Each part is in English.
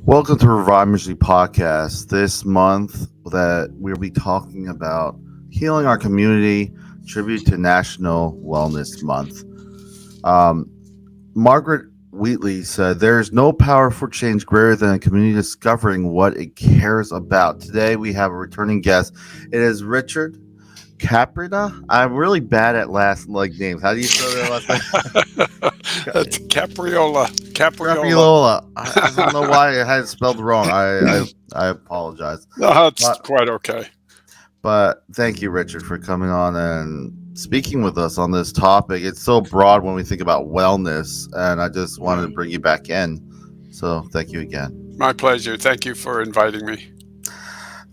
Welcome to Revive Ministries Podcast. This month that we'll be talking about healing our community, tribute to National Wellness Month. Margaret Wheatley said, "There is no power for change greater than a community discovering what it cares about." Today we have a returning guest. It is Richard Capriola. I'm really bad at last names. How do you spell that last name? That's Capriola. Capriola. I don't know why I had it spelled wrong. I apologize. No, it's But quite okay. But thank you, Richard, for coming on and speaking with us on this topic. It's so broad when we think about wellness, and I just wanted to bring you back in. So thank you again. My pleasure. Thank you for inviting me.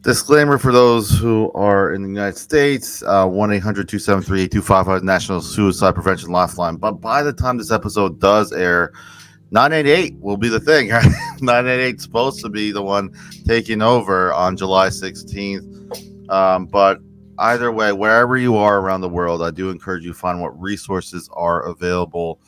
Disclaimer for those who are in the United States, 1-800-273-8255 National Suicide Prevention Lifeline. But by the time this episode does air, 988 will be the thing. Right? 988 is supposed to be the one taking over on July 16th. But either way, wherever you are around the world, I do encourage you to find what resources are available.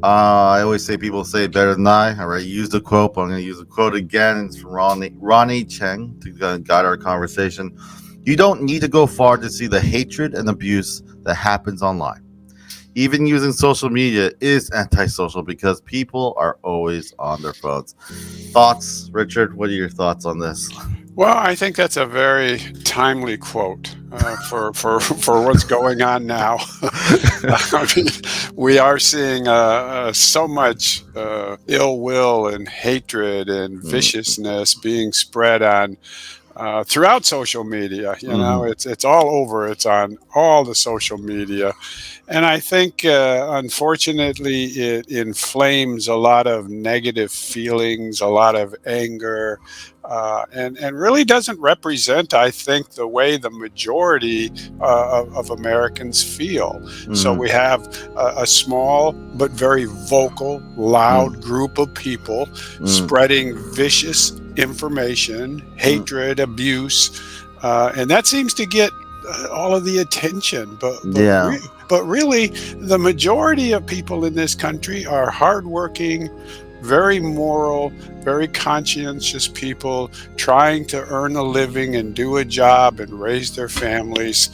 I always say people say it better than I already used the quote, but I'm going to use the quote again. It's from Ronnie Cheng to guide our conversation. You don't need to go far to see the hatred and abuse that happens online. Even using social media is antisocial because people are always on their phones. Thoughts, Richard? What are your thoughts on this? Well, I think that's a very timely quote for what's going on now. I mean, we are seeing so much ill will and hatred and viciousness being spread on throughout social media. You know, it's all over. It's on all the social media. And I think, unfortunately, it inflames a lot of negative feelings, a lot of anger, and really doesn't represent, I think, the way the majority of Americans feel. So we have a small but very vocal, loud group of people spreading vicious information, hatred, abuse, and that seems to get all of the attention. But really, the majority of people in this country are hardworking, very moral, very conscientious people trying to earn a living and do a job and raise their families.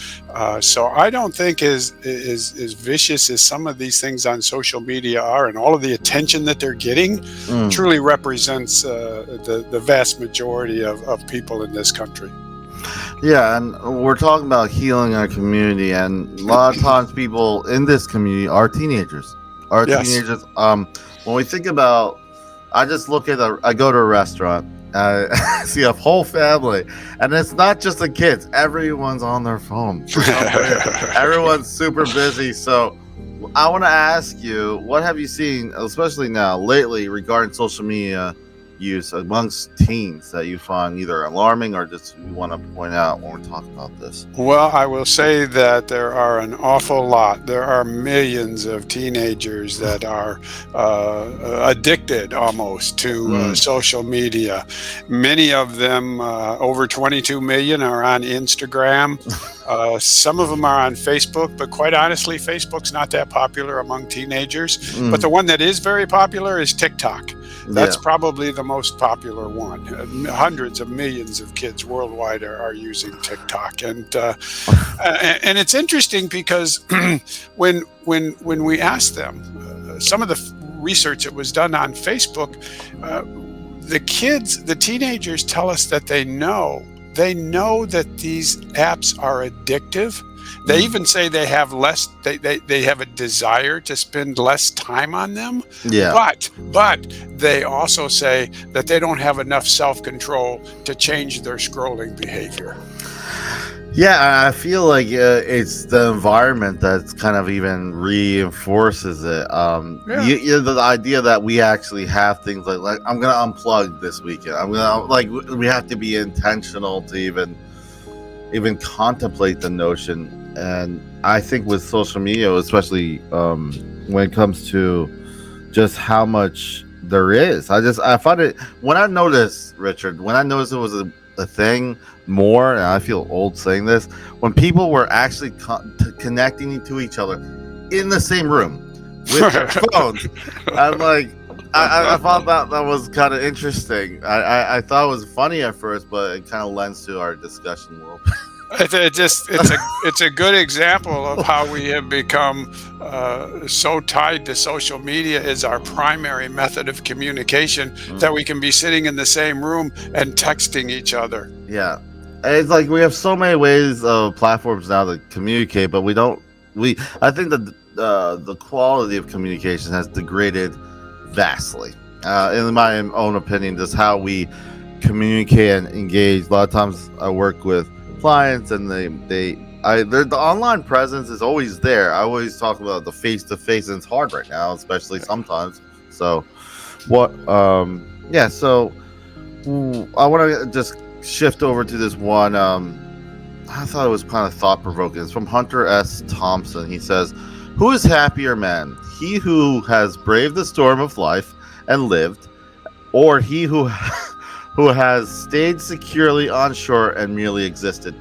So I don't think as vicious as some of these things on social media are, and all of the attention that they're getting truly represents the vast majority of people in this country. Yeah, and we're talking about healing our community, and a lot of times people in this community are teenagers. Teenagers. When we think about, I go to a restaurant, see a whole family, and it's not just the kids. Everyone's on their phone. Everyone's super busy. So I want to ask you, what have you seen, especially now, lately, regarding social media use amongst teens that you find either alarming or just you want to point out when we're talking about this? Well, I will say that there are an awful lot. There are millions of teenagers that are addicted almost to social media. Many of them, over 22 million, are on Instagram. Some of them are on Facebook, but quite honestly, Facebook's not that popular among teenagers. But the one that is very popular is TikTok. That's probably the most popular one. Hundreds of millions of kids worldwide are using TikTok, and it's interesting because when we asked them, some of the research that was done on Facebook, the teenagers tell us that they know that these apps are addictive. They even say they have they have a desire to spend less time on them. Yeah. But they also say that they don't have enough self-control to change their scrolling behavior. Yeah, I feel like it's the environment that's kind of even reinforces it. The idea that we actually have things like I'm gonna unplug this weekend. I'm gonna we have to be intentional to even contemplate the notion. And I think with social media, especially when it comes to just how much there is, I find it, when I noticed, Richard, it was a thing more, and I feel old saying this, when people were actually connecting to each other in the same room with their phones. I'm like, I thought that was kind of interesting. I thought it was funny at first, but it kind of lends to our discussion a little bit. It's a good example of how we have become so tied to social media as our primary method of communication that we can be sitting in the same room and texting each other. Yeah, it's like we have so many ways of platforms now to communicate, but we don't. I think that the quality of communication has degraded vastly. In my own opinion, just how we communicate and engage. A lot of times, I work with clients, and the online presence is always there. I always talk about the face to face, and it's hard right now, especially sometimes. So, what? Yeah. So, I want to just shift over to this one. I thought it was kind of thought provoking. It's from Hunter S. Thompson. He says, "Who is happier man? He who has braved the storm of life and lived, or he who has stayed securely on shore and merely existed?"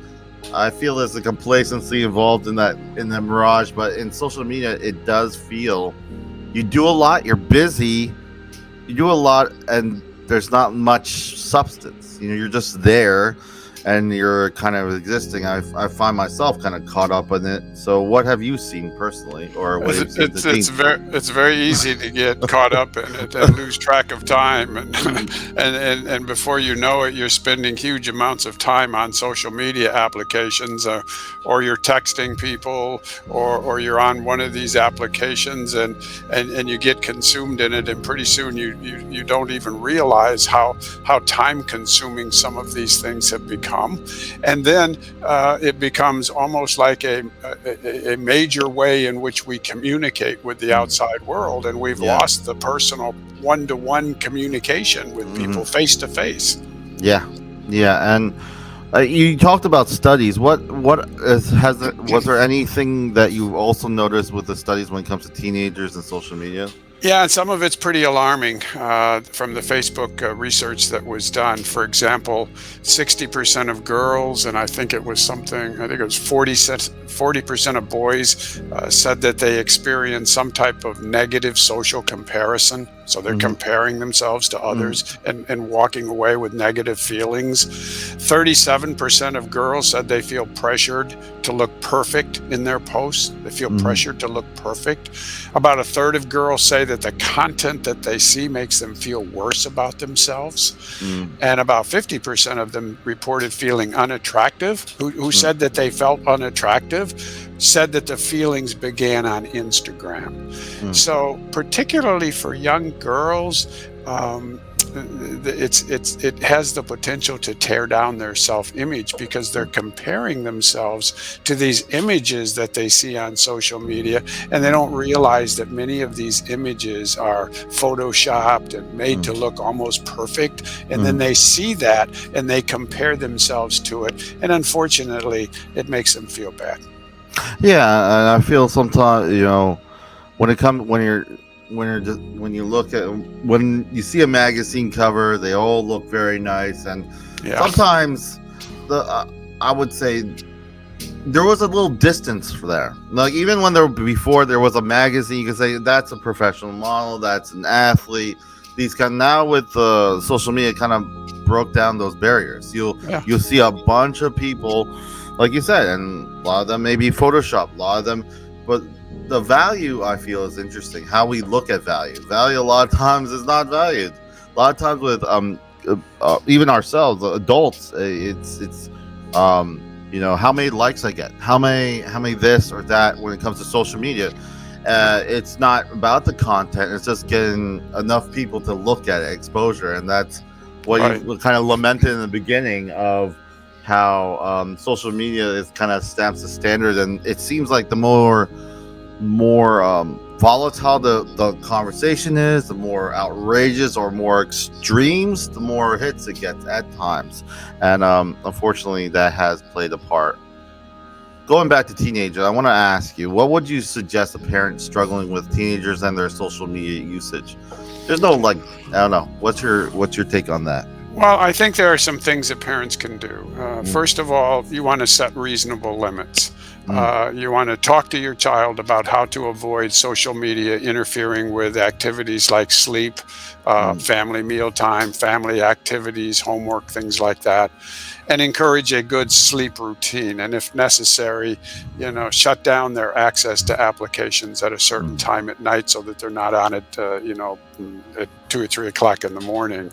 I feel there's a complacency involved in the mirage, but in social media, it does feel you do a lot, you're busy, you do a lot, and there's not much substance. You're just there, and you're kind of existing. I find myself kind of caught up in it. So, what have you seen personally, or what have you seen it's very easy to get caught up in it and lose track of time, and and before you know it, you're spending huge amounts of time on social media applications, or you're texting people, or you're on one of these applications, and you get consumed in it, and pretty soon you don't even realize how time consuming some of these things have become. And then it becomes almost like a major way in which we communicate with the outside world, and we've lost the personal one-to-one communication with people face to face. Yeah, and you talked about studies. Was there anything that you also noticed with the studies when it comes to teenagers and social media? Yeah, and some of it's pretty alarming from the Facebook research that was done. For example, 60% of girls, and I think it was 40% of boys said that they experience some type of negative social comparison. So they're comparing themselves to others and walking away with negative feelings. 37% of girls said they feel pressured to look perfect in their posts. They feel pressured to look perfect. About a third of girls say that the content that they see makes them feel worse about themselves. And about 50% of them reported feeling unattractive. Who said that they felt unattractive said that the feelings began on Instagram. So particularly for young girls, it has the potential to tear down their self-image, because they're comparing themselves to these images that they see on social media, and they don't realize that many of these images are photoshopped and made to look almost perfect, and then they see that and they compare themselves to it, and unfortunately it makes them feel bad. Yeah, and I feel sometimes, when you see a magazine cover, they all look very nice, and sometimes I would say there was a little distance there. Like, even when before there was a magazine, you could say that's a professional model, that's an athlete. Now with social media, kind of broke down those barriers. You'll see a bunch of people, like you said, and a lot of them may be Photoshop, a lot of them, but the value, I feel, is interesting. How we look at value. Value a lot of times is not valued. A lot of times with even ourselves, adults, it's how many likes I get, how many this or that. When it comes to social media, it's not about the content. It's just getting enough people to look at it, exposure, and that's what you kind of lamented in the beginning of how social media is kind of stamps the standard, and it seems like the more volatile the conversation is, the more outrageous or more extremes, the more hits it gets at times, and unfortunately that has played a part. Going back to teenagers, I want to ask you, what would you suggest a parent struggling with teenagers and their social media usage? There's no, I don't know, what's your take on that? Well, I think there are some things that parents can do. First of all, you want to set reasonable limits. You want to talk to your child about how to avoid social media interfering with activities like sleep, family mealtime, family activities, homework, things like that, and encourage a good sleep routine. And if necessary, shut down their access to applications at a certain time at night so that they're not on it, at 2 or 3 o'clock in the morning.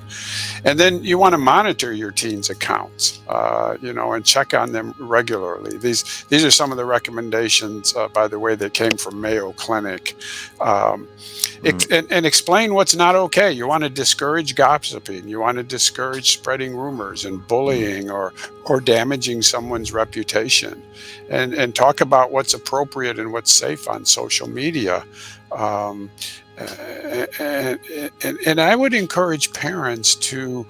And then you want to monitor your teens' accounts, and check on them regularly. These are some of the recommendations, by the way, that came from Mayo Clinic. And explain what's not okay. You want to discourage gossiping. You want to discourage spreading rumors and bullying or damaging someone's reputation. And talk about what's appropriate and what's safe on social media. And I would encourage parents to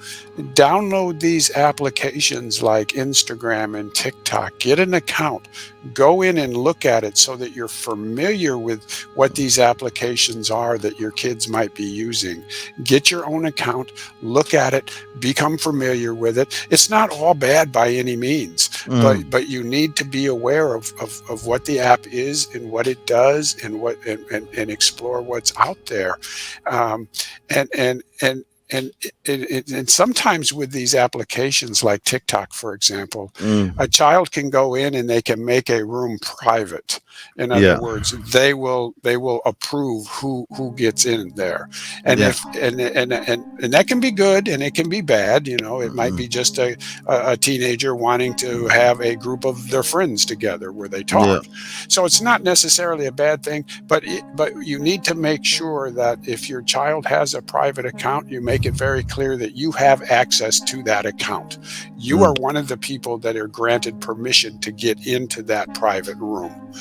download these applications like Instagram and TikTok. Get an account. Go in and look at it so that you're familiar with what these applications are that your kids might be using. Get your own account. Look at it. Become familiar with it. It's not all bad by any means, but you need to be aware of what the app is and what it does and explore what's out there. And sometimes with these applications like TikTok, for example, a child can go in and they can make a room private. In other words, they will approve who gets in there, and and that can be good and it can be bad. It might be just a teenager wanting to have a group of their friends together where they talk. So it's not necessarily a bad thing, but you need to make sure that if your child has a private account, you make it very clear that you have access to that account. You are one of the people that are granted permission to get into that private room.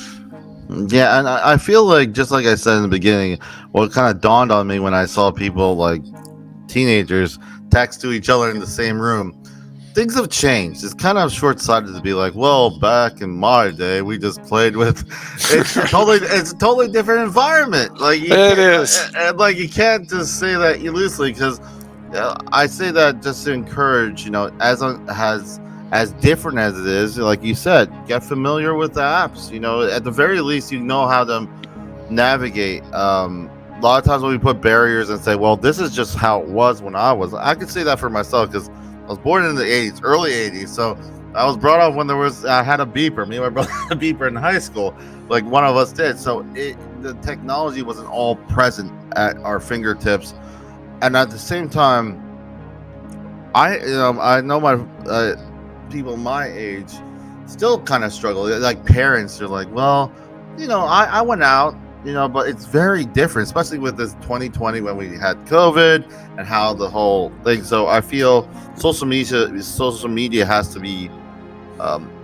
Yeah, and I feel like, just like I said in the beginning, what kind of dawned on me when I saw people like teenagers text to each other in the same room, things have changed. It's kind of short-sighted to be like, well, back in my day, we just played with. It's a totally different environment. Like it is, and like you can't just say that loosely, because I say that just to encourage, as different as it is, like you said, get familiar with the apps. At the very least, how to navigate. A lot of times when we put barriers and say, well, this is just how it was when I could say that for myself, because I was born in the 80s, early 80s. So I was brought up when I had a beeper. Me and my brother had a beeper in high school, like one of us did. So the technology wasn't all present at our fingertips. And at the same time, I know my people my age still kind of struggle. Like parents are like, well, I went out, but it's very different, especially with this 2020 when we had COVID and how the whole thing. So I feel social media has to be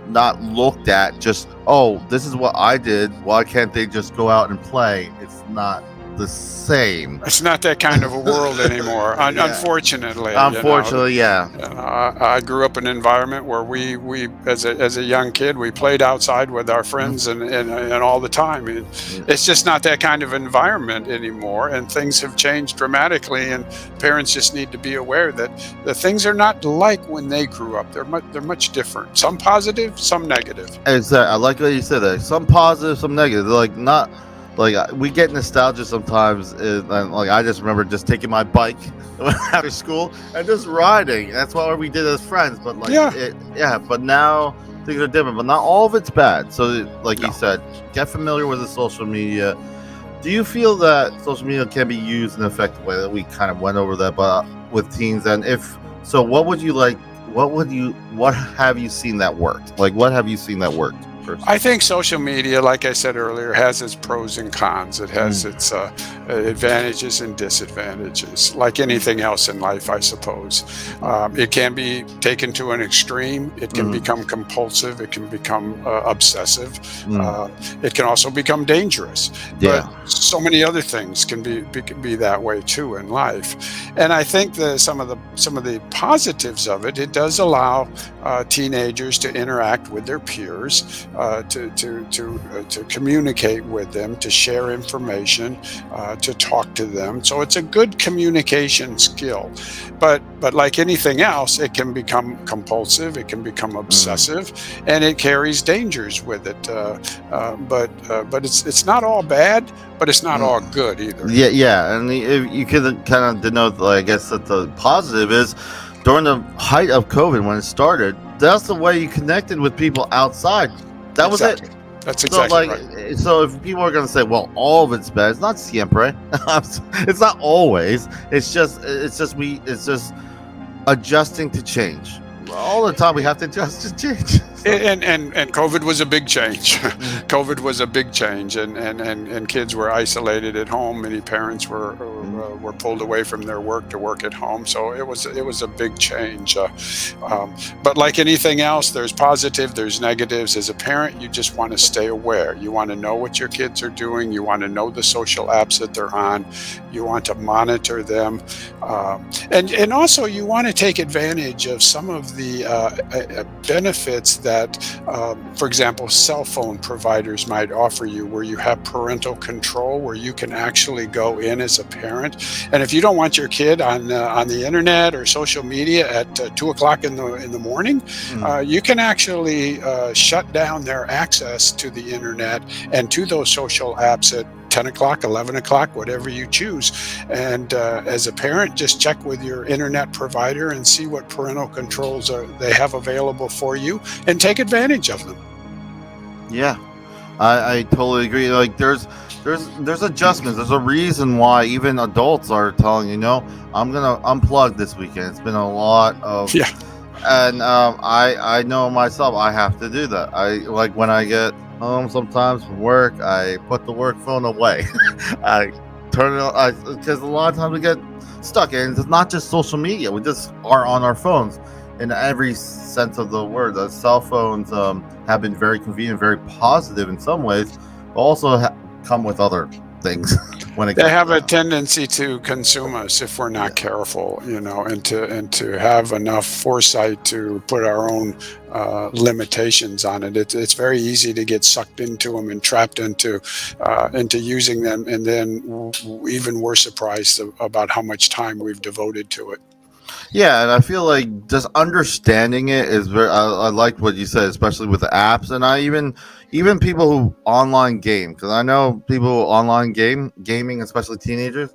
not looked at just, oh, this is what I did, why can't they just go out and play? It's not the same. It's not that kind of a world anymore. Unfortunately. I grew up in an environment where we as a young kid, we played outside with our friends and all the time. It's just not that kind of environment anymore, and things have changed dramatically. And parents just need to be aware that the things are not like when they grew up. They're much different. Some positive, some negative. Exactly. I like what you said there. Some positive, some negative. They're like not. Like, we get nostalgia sometimes, and like I just remember just taking my bike after school and just riding. That's what we did as friends. But but now things are different. But not all of it's bad. So, you said, get familiar with the social media. Do you feel that social media can be used in an effective way? That we kind of went over that, but with teens. And if so, what have you seen that worked? Like, what have you seen that worked? I think social media, like I said earlier, has its pros and cons. It has its advantages and disadvantages, like anything else in life, I suppose. It can be taken to an extreme. It can become compulsive. It can become obsessive. It can also become dangerous. But so many other things can be that way too in life. And I think some of the positives of it does allow teenagers to interact with their peers. to communicate with them, to share information, to talk to them. So it's a good communication skill. But like anything else, it can become compulsive, it can become obsessive, and it carries dangers with it. But it's not all bad, but it's not all good either. Yeah, and you could kind of denote, I guess, that the positive is during the height of COVID when it started. That's the way you connected with people outside. That was it. That's exactly right. So if people are going to say, "Well, all of it's bad," it's not siempre. It's not always. It's just adjusting to change. All the time we have to adjust to change. And COVID was a big change. COVID was a big change, and kids were isolated at home. Many parents were pulled away from their work to work at home. So it was a big change. But like anything else, there's positive, there's negatives. As a parent, you just want to stay aware. You want to know what your kids are doing. You want to know the social apps that they're on. You want to monitor them, and also you want to take advantage of some of the benefits that, for example, cell phone providers might offer you, where you have parental control, where you can actually go in as a parent. And if you don't want your kid on the internet or social media at 2 o'clock in the morning, you can actually shut down their access to the internet and to those social apps at 10 o'clock, 11 o'clock, whatever you choose. And as a parent, just check with your internet provider and see what parental controls they have available for you, and take advantage of them. Yeah, I totally agree. Like there's adjustments. There's a reason why even adults are telling you, no, I'm gonna unplug this weekend. It's been a lot of and I know myself, I have to do that. I like when I get home sometimes from work, I put the work phone away. I turn it on because a lot of times we get stuck, and it's not just social media. We just are on our phones in every sense of the word. The cell phones have been very convenient, very positive in some ways, but also come with other things. They have a tendency to consume us if we're not careful, and to have enough foresight to put our own limitations on it. It's very easy to get sucked into them and trapped into using them, and then even we're surprised about how much time we've devoted to it. Yeah, and I feel like just understanding it is very. I liked what you said, especially with the apps, and I even people who online game, because I know people who online gaming, especially teenagers.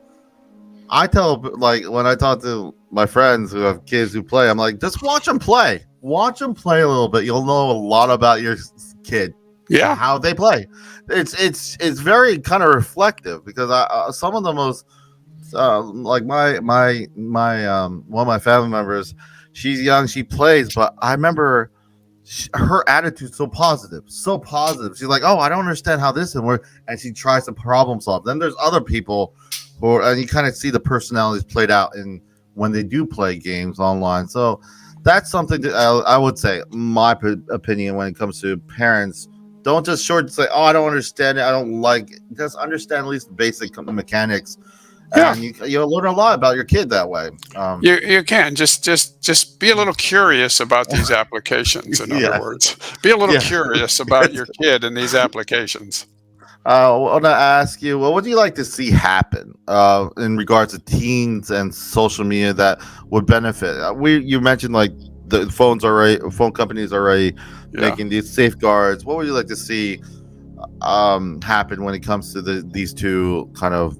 I tell, like, when I talk to my friends who have kids who play, I'm like, just watch them play. Watch them play a little bit. You'll know a lot about your kid. Yeah, how they play. It's very kind of reflective, because some of the most. Like my one of my family members, she's young, she plays, but I remember her attitude so positive. She's like, oh, I don't understand how this and she tries to problem solve. Then there's other people and you kind of see the personalities played out in when they do play games online. So that's something that I would say, my opinion, when it comes to parents. Don't just say, oh, I don't understand it, I don't like it. Just understand at least the basic mechanics. Yeah, and you'll learn a lot about your kid that way. You can just be a little curious about these applications. In other words, be a little curious about your kid and these applications. I want to ask you, what would you like to see happen in regards to teens and social media that would benefit? You mentioned like the phone companies are already making these safeguards. What would you like to see happen when it comes to these two kind of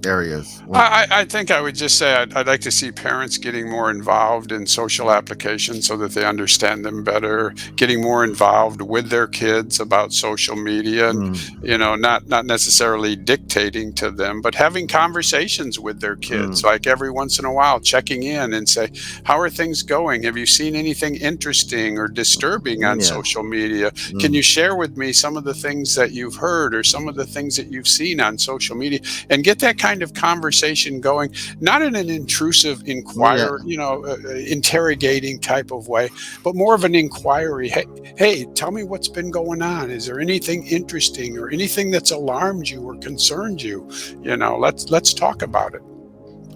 areas? I think I would just say I'd like to see parents getting more involved in social applications so that they understand them better, getting more involved with their kids about social media, and not necessarily dictating to them, but having conversations with their kids, like every once in a while checking in and say, how are things going? Have you seen anything interesting or disturbing on social media? Can you share with me some of the things that you've heard or some of the things that you've seen on social media? And get that kind of conversation going, not in an intrusive interrogating type of way, but more of an inquiry. Hey, tell me what's been going on. Is there anything interesting or anything that's alarmed you or concerned you? Let's talk about it.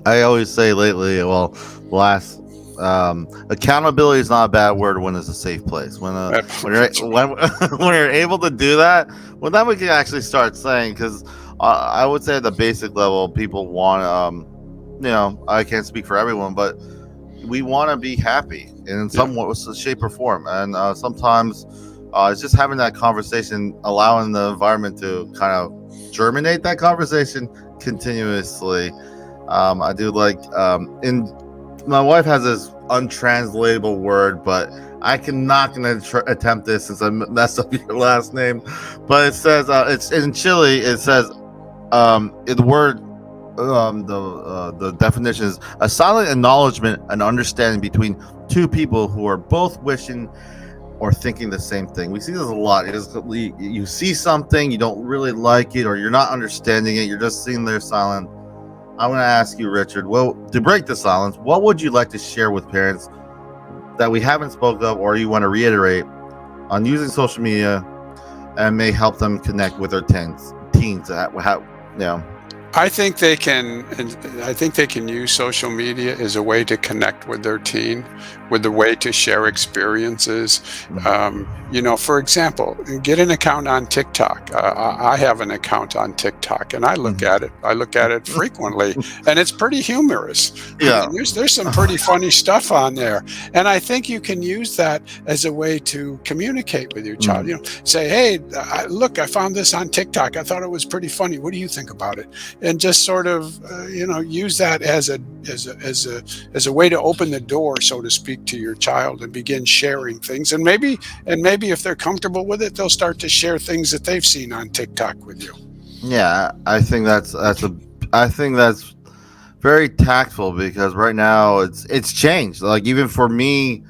I always say lately, last Accountability is not a bad word when it's a safe place. When you're when you're able to do that, well, then we can actually start saying, because I would say at the basic level, people want I can't speak for everyone, but we want to be happy in some shape or form, and sometimes it's just having that conversation, allowing the environment to kind of germinate that conversation continuously. I do like in my wife has this untranslatable word, but I cannot gonna attempt this since I messed up your last name. But it says it's in Chile. It says the word the definition is a silent acknowledgement and understanding between two people who are both wishing or thinking the same thing. We see this a lot. You see something, you don't really like it, or you're not understanding it. You're just sitting there silent. I want to ask you, Richard, well, to break the silence, what would you like to share with parents that we haven't spoke of, or you want to reiterate on using social media and may help them connect with their teens? I think they can. I think they can use social media as a way to connect with their teen, with a way to share experiences. For example, get an account on TikTok. I have an account on TikTok, and I look at it. I look at it frequently, and it's pretty humorous. Yeah, I mean, there's some pretty funny stuff on there, and I think you can use that as a way to communicate with your child. Say, "Hey, look, I found this on TikTok. I thought it was pretty funny. What do you think about it?" And just sort of use that as a way to open the door, so to speak, to your child and begin sharing things. And maybe if they're comfortable with it, they'll start to share things that they've seen on TikTok with you. Yeah, I think that's very tactful, because right now it's changed. Like, even for me,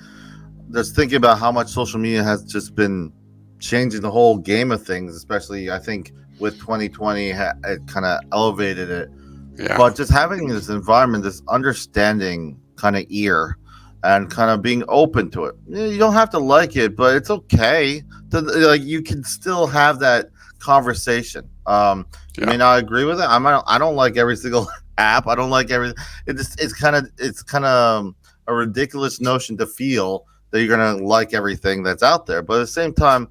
just thinking about how much social media has just been changing the whole game of things, especially I think with 2020, it kind of elevated it. Yeah. But just having this environment, this understanding kind of ear, and kind of being open to it. You don't have to like it, but it's okay. You can still have that conversation. You may not agree with it. I don't like every single app. I don't like everything. It's kind of a ridiculous notion to feel that you're gonna like everything that's out there. But at the same time,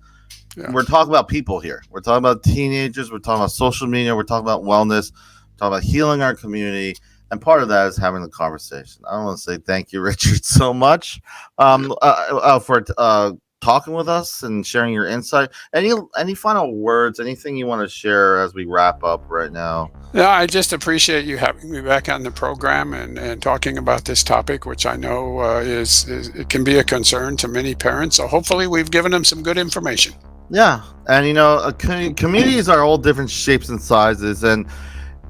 we're talking about people here. We're talking about teenagers. We're talking about social media. We're talking about wellness. We're talking about healing our community. And part of that is having the conversation. I want to say thank you, Richard, so much for talking with us and sharing your insight. Any final words, anything you want to share as we wrap up right now? Yeah, I just appreciate you having me back on the program and talking about this topic, which I know it can be a concern to many parents. So hopefully we've given them some good information. Yeah, and communities are all different shapes and sizes, and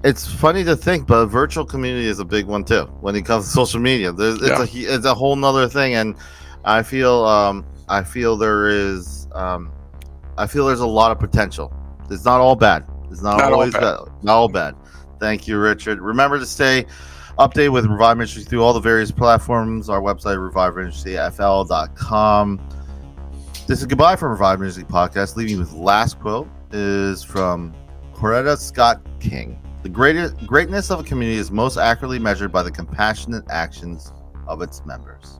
it's funny to think, but a virtual community is a big one too when it comes to social media. It's a whole nother thing, and I feel there's a lot of potential. It's not all bad. It's not always bad. Not all bad. Thank you, Richard. Remember to stay updated with Revive Ministries through all the various platforms. Our website, reviveministryfl.com. This is goodbye from Revive Ministries Podcast. Leaving you with last quote is from Coretta Scott King. The greatness of a community is most accurately measured by the compassionate actions of its members.